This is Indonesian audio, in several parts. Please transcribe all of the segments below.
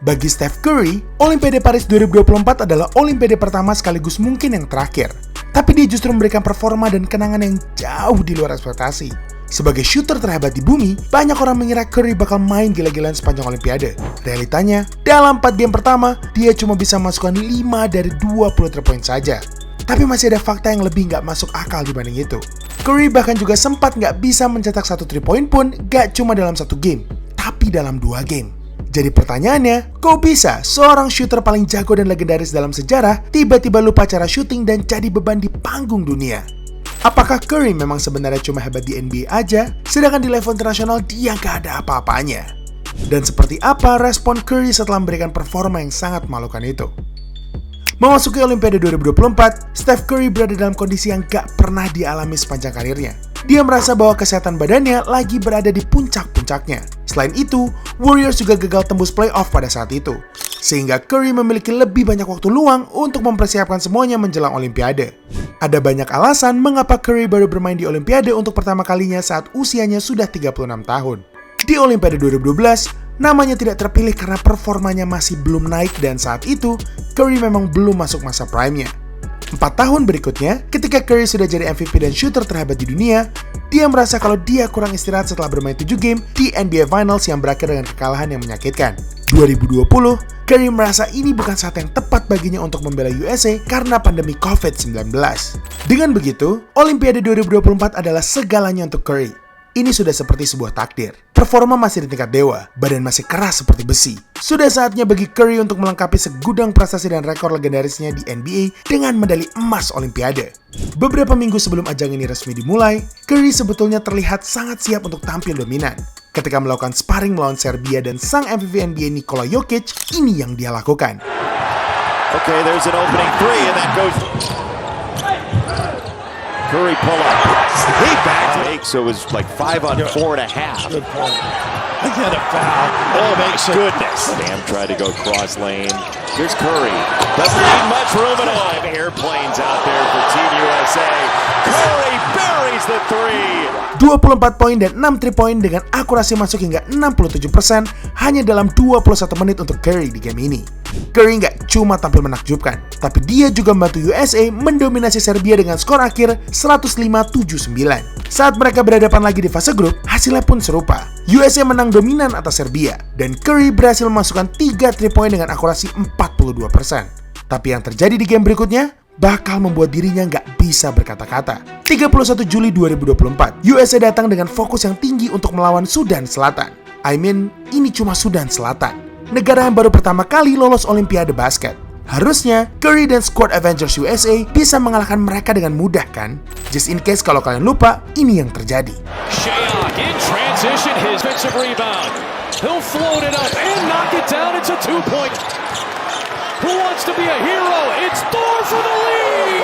Bagi Steph Curry, Olimpiade Paris 2024 adalah Olimpiade pertama sekaligus mungkin yang terakhir. Tapi dia justru memberikan performa dan kenangan yang jauh di luar ekspektasi. Sebagai shooter terhebat di bumi, banyak orang mengira Curry bakal main gila-gilaan sepanjang Olimpiade. Realitanya, dalam 4 game pertama, dia cuma bisa masukkan 5 dari 23 poin saja. Tapi masih ada fakta yang lebih nggak masuk akal dibanding itu. Curry bahkan juga sempat nggak bisa mencetak 1 3 point pun nggak cuma dalam 1 game, tapi dalam 2 game. Jadi pertanyaannya, kok bisa seorang shooter paling jago dan legendaris dalam sejarah tiba-tiba lupa cara shooting dan jadi beban di panggung dunia? Apakah Curry memang sebenarnya cuma hebat di NBA aja, sedangkan di level internasional dia nggak ada apa-apanya? Dan seperti apa respon Curry setelah memberikan performa yang sangat memalukan itu? Memasuki Olimpiade 2024, Steph Curry berada dalam kondisi yang gak pernah dialami sepanjang karirnya. Dia merasa bahwa kesehatan badannya lagi berada di puncak-puncaknya. Selain itu, Warriors juga gagal tembus playoff pada saat itu. Sehingga Curry memiliki lebih banyak waktu luang untuk mempersiapkan semuanya menjelang Olimpiade. Ada banyak alasan mengapa Curry baru bermain di Olimpiade untuk pertama kalinya saat usianya sudah 36 tahun. Di Olimpiade 2012, namanya tidak terpilih karena performanya masih belum naik dan saat itu, Curry memang belum masuk masa prime-nya. 4 tahun berikutnya, ketika Curry sudah jadi MVP dan shooter terhebat di dunia, dia merasa kalau dia kurang istirahat setelah bermain 7 game di NBA Finals yang berakhir dengan kekalahan yang menyakitkan. 2020, Curry merasa ini bukan saat yang tepat baginya untuk membela USA karena pandemi COVID-19. Dengan begitu, Olimpiade 2024 adalah segalanya untuk Curry. Ini sudah seperti sebuah takdir. Performa masih di tingkat dewa, badan masih keras seperti besi. Sudah saatnya bagi Curry untuk melengkapi segudang prestasi dan rekor legendarisnya di NBA dengan medali emas Olimpiade. Beberapa minggu sebelum ajang ini resmi dimulai, Curry sebetulnya terlihat sangat siap untuk tampil dominan. Ketika melakukan sparring melawan Serbia dan sang MVP NBA Nikola Jokic, ini yang dia lakukan. Okay, there's an opening three and that goes... Curry pull up. He backed it. So it was like 5 on 4.5. Good point. Again a foul. Oh my goodness. Bam tried to go cross lane. Here's Curry. Doesn't need much room at all. Airplanes out there for Team USA. Curry buries the three. 24 poin dan 6 3 poin dengan akurasi masuk hingga 67% hanya dalam 21 menit untuk Curry di game ini. Curry nggak cuma tampil menakjubkan, tapi dia juga membantu USA mendominasi Serbia dengan skor akhir 105-79. Saat mereka berhadapan lagi di fase grup, hasilnya pun serupa. USA menang dominan atas Serbia, dan Curry berhasil memasukkan 3 3 poin dengan akurasi 42%. Tapi yang terjadi di game berikutnya bakal membuat dirinya nggak bisa berkata-kata. 31 Juli 2024, USA datang dengan fokus yang tinggi untuk melawan Sudan Selatan. Ini cuma Sudan Selatan, negara yang baru pertama kali lolos Olimpiade basket. Harusnya, Curry dan squad Avengers USA bisa mengalahkan mereka dengan mudah kan? Just in case kalau kalian lupa, ini yang terjadi. Shayok in transition, his defensive rebound. He'll float it up and knock it down. It's a 2-point. Who wants to be a hero? It's Thor for the lead!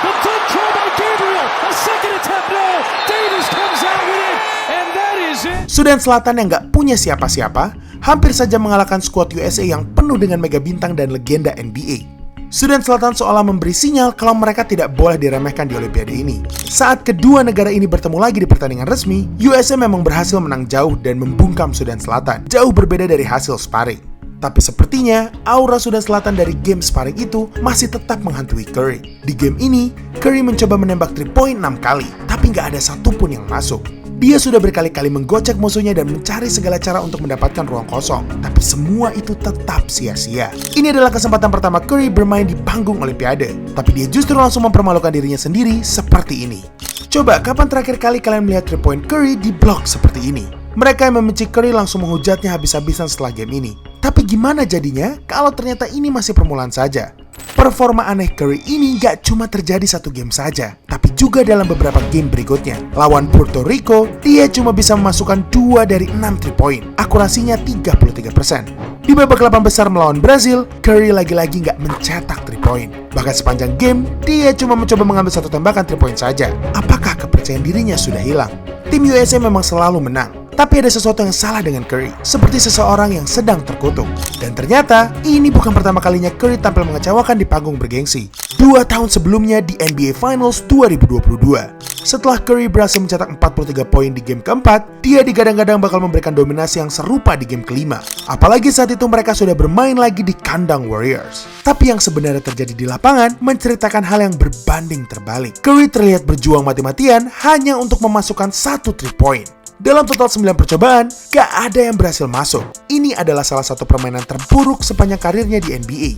The dunk try by Gabriel. A second attempt, no. Davis comes out with it, and that is it. Sudan Selatan yang nggak punya siapa-siapa, hampir saja mengalahkan skuad USA yang penuh dengan mega bintang dan legenda NBA. Sudan Selatan seolah memberi sinyal kalau mereka tidak boleh diremehkan di Olimpiade ini. Saat kedua negara ini bertemu lagi di pertandingan resmi, USA memang berhasil menang jauh dan membungkam Sudan Selatan, jauh berbeda dari hasil sparring. Tapi sepertinya, aura Sudan Selatan dari game sparring itu masih tetap menghantui Curry. Di game ini, Curry mencoba menembak 3 point 6 kali, tapi nggak ada satupun yang masuk. Dia sudah berkali-kali menggocek musuhnya dan mencari segala cara untuk mendapatkan ruang kosong, tapi semua itu tetap sia-sia. Ini adalah kesempatan pertama Curry bermain di panggung Olimpiade, tapi dia justru langsung mempermalukan dirinya sendiri seperti ini. Coba, kapan terakhir kali kalian melihat 3 point Curry di blok seperti ini? Mereka yang membenci Curry langsung menghujatnya habis-habisan setelah game ini. Tapi gimana jadinya kalau ternyata ini masih permulaan saja? Performa aneh Curry ini gak cuma terjadi 1 game saja, tapi juga dalam beberapa game berikutnya. Lawan Puerto Rico, dia cuma bisa memasukkan 2 dari 6 3 point. Akurasinya 33%. Di babak 8 besar melawan Brazil, Curry lagi-lagi gak mencetak 3 point. Bahkan sepanjang game, dia cuma mencoba mengambil 1 tembakan 3 point saja. Apakah kepercayaan dirinya sudah hilang? Tim USA memang selalu menang, Tapi ada sesuatu yang salah dengan Curry, seperti seseorang yang sedang terkutuk. Dan ternyata, ini bukan pertama kalinya Curry tampil mengecewakan di panggung bergengsi. 2 tahun sebelumnya di NBA Finals 2022. Setelah Curry berhasil mencetak 43 poin di game keempat, dia digadang-gadang bakal memberikan dominasi yang serupa di game kelima. Apalagi saat itu mereka sudah bermain lagi di kandang Warriors. Tapi yang sebenarnya terjadi di lapangan menceritakan hal yang berbanding terbalik. Curry terlihat berjuang mati-matian hanya untuk memasukkan 1 3 point. Dalam total 9 percobaan, gak ada yang berhasil masuk. Ini adalah salah satu permainan terburuk sepanjang karirnya di NBA.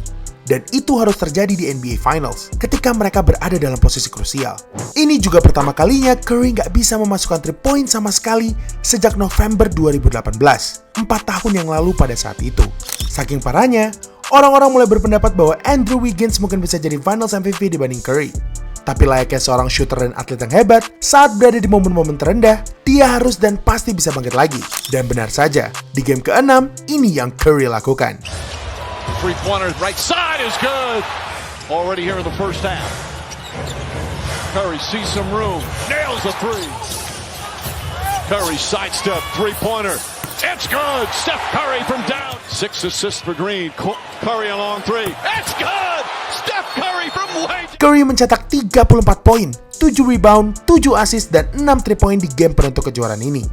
Dan itu harus terjadi di NBA Finals ketika mereka berada dalam posisi krusial. Ini juga pertama kalinya Curry nggak bisa memasukkan 3 point sama sekali sejak November 2018, 4 tahun yang lalu pada saat itu. Saking parahnya, orang-orang mulai berpendapat bahwa Andrew Wiggins mungkin bisa jadi Finals MVP dibanding Curry. Tapi layaknya seorang shooter dan atlet yang hebat, saat berada di momen-momen terendah, dia harus dan pasti bisa bangkit lagi. Dan benar saja, di game ke-6, ini yang Curry lakukan. Three-pointer right side is good. Already here in the first half. Curry sees some room. Nails the three. Curry sidestep three-pointer. It's good. Steph Curry from down. 6 assists for Green. Curry a long three. It's good. Steph Curry from way. Curry mencetak 34 poin, 7 rebound, 7 assist, dan 6 3 point di game penentu kejuaraan ini.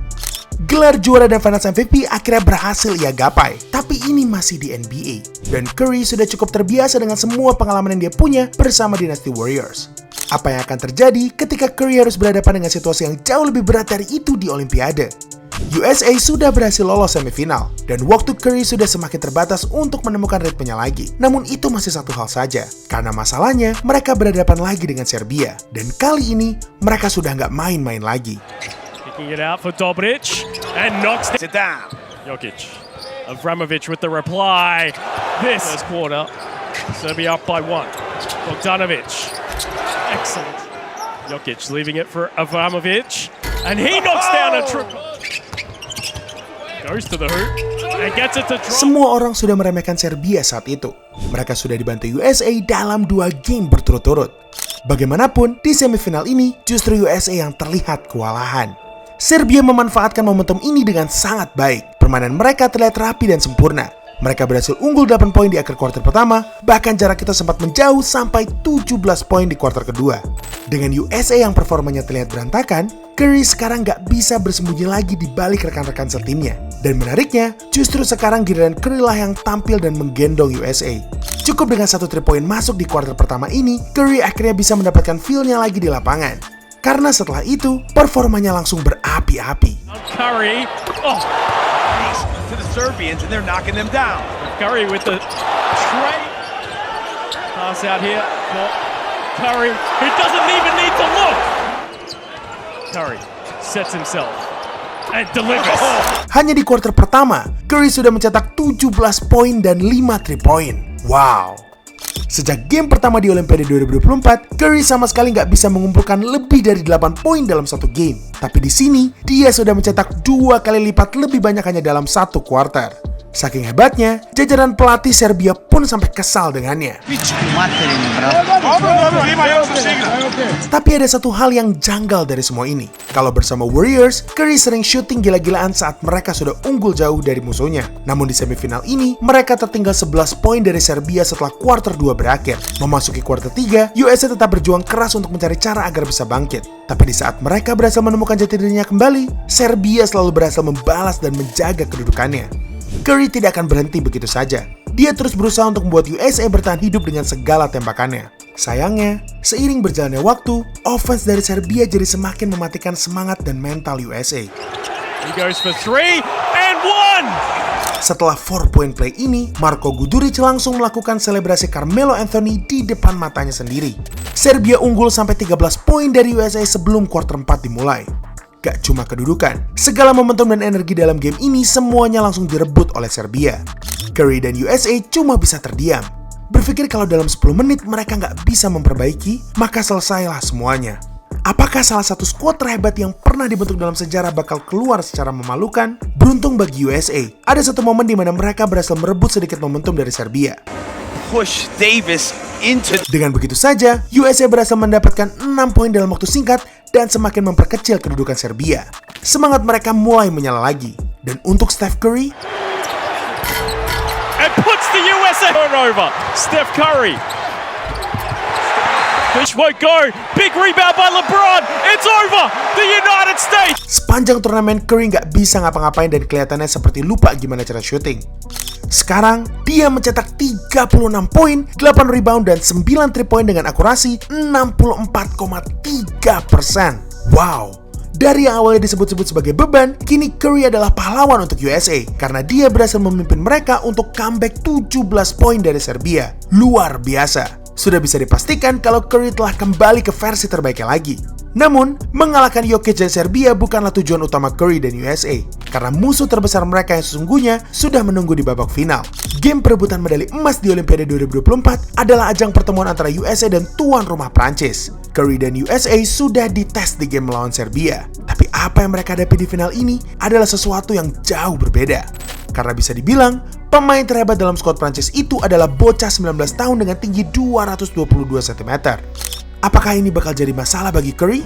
Gelar juara dan Finals MVP akhirnya berhasil ia gapai, tapi ini masih di NBA. Dan Curry sudah cukup terbiasa dengan semua pengalaman yang dia punya bersama Dynasty Warriors. Apa yang akan terjadi ketika Curry harus berhadapan dengan situasi yang jauh lebih berat dari itu di Olimpiade? USA sudah berhasil lolos semifinal, dan waktu Curry sudah semakin terbatas untuk menemukan ritmenya lagi. Namun itu masih satu hal saja, karena masalahnya mereka berhadapan lagi dengan Serbia, dan kali ini mereka sudah nggak main-main lagi. Kicking it out for Dobric and knocks it down. Jokic. Avramovic with the reply. This first quarter. Serbia up by 1. Bogdanovic. Excellent. Jokic leaving it for Avramovic. And he knocks down a triple. Goes to the hoop and gets it to drop. Semua orang sudah meremehkan Serbia saat itu. Mereka sudah dibantu USA dalam 2 game berturut-turut. Bagaimanapun, di semifinal ini justru USA yang terlihat kewalahan. Serbia memanfaatkan momentum ini dengan sangat baik. Permainan mereka terlihat rapi dan sempurna. Mereka berhasil unggul 8 poin di akhir kuarter pertama, bahkan jarak itu sempat menjauh sampai 17 poin di kuarter kedua. Dengan USA yang performanya terlihat berantakan, Curry sekarang gak bisa bersembunyi lagi di balik rekan-rekan setimnya. Dan menariknya, justru sekarang giliran Curry lah yang tampil dan menggendong USA. Cukup dengan 1 3 point masuk di kuarter pertama ini, Curry akhirnya bisa mendapatkan feel-nya lagi di lapangan. Karena setelah itu, performanya langsung berapi-api. Curry, to the Serbians and they're knocking them down. Curry with the straight pass out here for Curry, who doesn't even need to look. Curry sets himself and delivers. Hanya di kuarter pertama, Curry sudah mencetak 17 poin dan 5 3 point. Wow. Sejak game pertama di Olimpiade 2024, Curry sama sekali nggak bisa mengumpulkan lebih dari 8 poin dalam satu game. Tapi di sini, dia sudah mencetak 2 kali lipat lebih banyak hanya dalam 1 kuarter. Saking hebatnya, jajaran pelatih Serbia pun sampai kesal dengannya. Tapi ada satu hal yang janggal dari semua ini. Kalau bersama Warriors, Curry sering syuting gila-gilaan saat mereka sudah unggul jauh dari musuhnya. Namun di semifinal ini, mereka tertinggal 11 poin dari Serbia setelah kuarter 2 berakhir. Memasuki kuarter 3, USA tetap berjuang keras untuk mencari cara agar bisa bangkit. Tapi di saat mereka berhasil menemukan jati dirinya kembali, Serbia selalu berhasil membalas dan menjaga kedudukannya. Curry tidak akan berhenti begitu saja. Dia terus berusaha untuk membuat USA bertahan hidup dengan segala tembakannya. Sayangnya, seiring berjalannya waktu, offense dari Serbia jadi semakin mematikan semangat dan mental USA. He goes for 3 and 1. Setelah 4-point play ini, Marko Guduric langsung melakukan selebrasi Carmelo Anthony di depan matanya sendiri. Serbia unggul sampai 13 poin dari USA sebelum kuarter 4 dimulai. Gak cuma kedudukan, segala momentum dan energi dalam game ini semuanya langsung direbut oleh Serbia. Curry dan USA cuma bisa terdiam. Berpikir kalau dalam 10 menit mereka gak bisa memperbaiki, maka selesailah semuanya. Apakah salah satu skuad terhebat yang pernah dibentuk dalam sejarah bakal keluar secara memalukan? Beruntung bagi USA, ada satu momen di mana mereka berhasil merebut sedikit momentum dari Serbia. Push Davis into. Dengan begitu saja, USA berhasil mendapatkan 6 poin dalam waktu singkat dan semakin memperkecil kedudukan Serbia. Semangat mereka mulai menyala lagi. Dan untuk Steph Curry, and puts the USA over. Steph Curry. This won't go. Big rebound by LeBron. It's over. The United States. sepanjang turnamen Curry nggak bisa ngapa-ngapain dan kelihatannya seperti lupa gimana cara syuting. Sekarang, dia mencetak 36 poin, 8 rebound, dan 9 3 point dengan akurasi 64,3%. Wow! Dari yang awalnya disebut-sebut sebagai beban, kini Curry adalah pahlawan untuk USA karena dia berhasil memimpin mereka untuk comeback 17 poin dari Serbia. Luar biasa. Sudah bisa dipastikan kalau Curry telah kembali ke versi terbaiknya lagi. Namun, mengalahkan Jokic dan Serbia bukanlah tujuan utama Curry dan USA, karena musuh terbesar mereka yang sesungguhnya sudah menunggu di babak final. Game perebutan medali emas di Olimpiade 2024 adalah ajang pertemuan antara USA dan tuan rumah Prancis. Curry dan USA sudah dites di game melawan Serbia. Tapi apa yang mereka hadapi di final ini adalah sesuatu yang jauh berbeda. Karena bisa dibilang, pemain terhebat dalam skuad Prancis itu adalah bocah 19 tahun dengan tinggi 222 cm. Apakah ini bakal jadi masalah bagi Curry?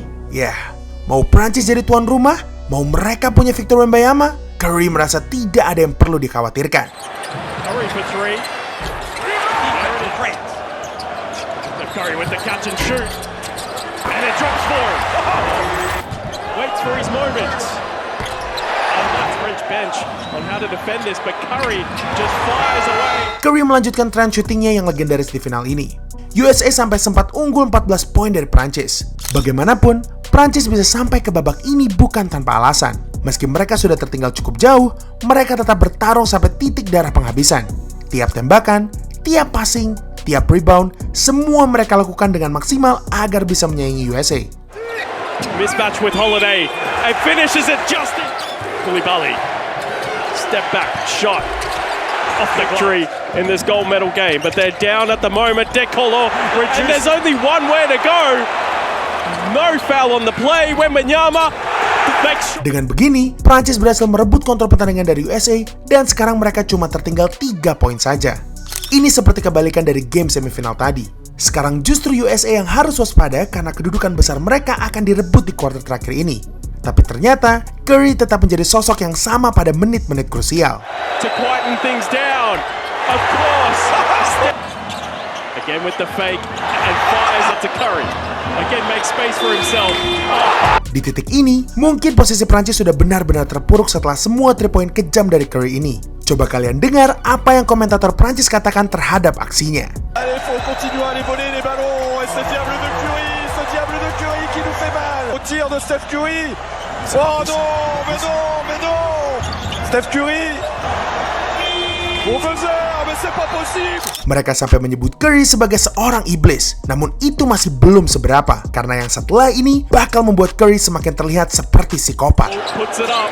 Mau Prancis jadi tuan rumah? Mau mereka punya Victor Wembanyama? Curry merasa tidak ada yang perlu dikhawatirkan. Curry for three. Curry with the catch and shoot. And it drops for him. Waits for his moment. And that's French bench on how to defend this, but Curry just fires away. Curry melanjutkan tren syutingnya yang legendaris di final ini. USA sampai sempat unggul 14 poin dari Prancis. Bagaimanapun, Prancis bisa sampai ke babak ini bukan tanpa alasan. Meski mereka sudah tertinggal cukup jauh, mereka tetap bertarung sampai titik darah penghabisan. Tiap tembakan, tiap passing, tiap rebound, semua mereka lakukan dengan maksimal agar bisa menyaingi USA. Mismatch with Holiday. And finishes it just in. Koulibaly. Step back, shot. Off the victory in this gold medal game, but they're down at the moment. Dekolo, and there's only one way to go. No foul on the play. Wembanyama makes. Dengan begini, Prancis berhasil merebut kontrol pertandingan dari USA dan sekarang mereka cuma tertinggal 3 poin saja. Ini seperti kebalikan dari game semifinal tadi. Sekarang justru USA yang harus waspada karena kedudukan besar mereka akan direbut di kuarter terakhir ini. Tapi ternyata, Curry tetap menjadi sosok yang sama pada menit-menit krusial. To quieten things down, of course. Again with the fake and fires it to Curry. Again makes space for himself. Di titik ini, mungkin posisi Prancis sudah benar-benar terpuruk setelah semua 3 point kejam dari Curry ini. Coba kalian dengar apa yang komentator Prancis katakan terhadap aksinya. Allez, faut continuer à aller voler les ballons. Et ce diable de Curry qui nous fait mal. Au tir de Steph Curry. Oh non, mais non. Steph Curry. Bon buzzer, mais c'est pas possible. Mereka sampai menyebut Curry sebagai seorang iblis. Namun itu masih belum seberapa, karena yang setelah ini bakal membuat Curry semakin terlihat seperti psikopat. Puts it up.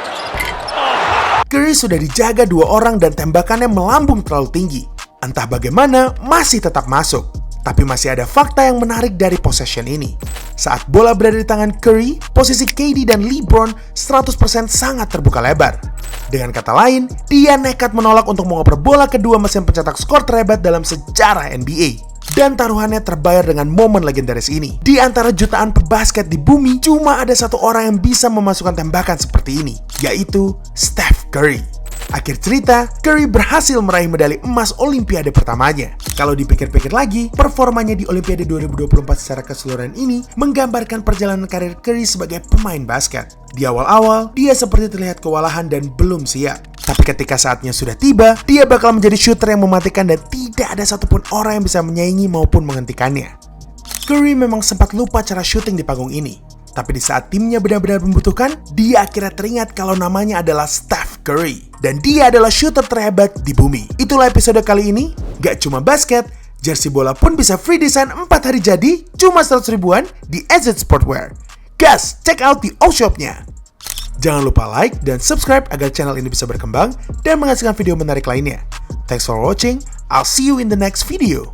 Curry sudah dijaga 2 orang dan tembakannya melambung terlalu tinggi. Entah bagaimana, masih tetap masuk. Tapi masih ada fakta yang menarik dari possession ini. Saat bola berada di tangan Curry, posisi KD dan LeBron 100% sangat terbuka lebar. Dengan kata lain, dia nekat menolak untuk mengoper bola kedua mesin pencetak skor terhebat dalam sejarah NBA. Dan taruhannya terbayar dengan momen legendaris ini. Di antara jutaan pebasket di bumi, cuma ada satu orang yang bisa memasukkan tembakan seperti ini, yaitu Steph Curry. Akhir cerita, Curry berhasil meraih medali emas Olimpiade pertamanya. Kalau dipikir-pikir lagi, performanya di Olimpiade 2024 secara keseluruhan ini menggambarkan perjalanan karir Curry sebagai pemain basket. Di awal-awal, dia seperti terlihat kewalahan dan belum siap. Tapi ketika saatnya sudah tiba, dia bakal menjadi shooter yang mematikan dan tidak ada satupun orang yang bisa menyaingi maupun menghentikannya. Curry memang sempat lupa cara shooting di panggung ini. Tapi di saat timnya benar-benar membutuhkan, dia akhirnya teringat kalau namanya adalah Steph Curry. Dan dia adalah shooter terhebat di bumi. Itulah episode kali ini. Gak cuma basket, jersey bola pun bisa free design 4 hari jadi, cuma 100 ribuan di AZ Sportwear. Gas, check out di all-shopnya. Jangan lupa like dan subscribe agar channel ini bisa berkembang dan menghasilkan video menarik lainnya. Thanks for watching, I'll see you in the next video.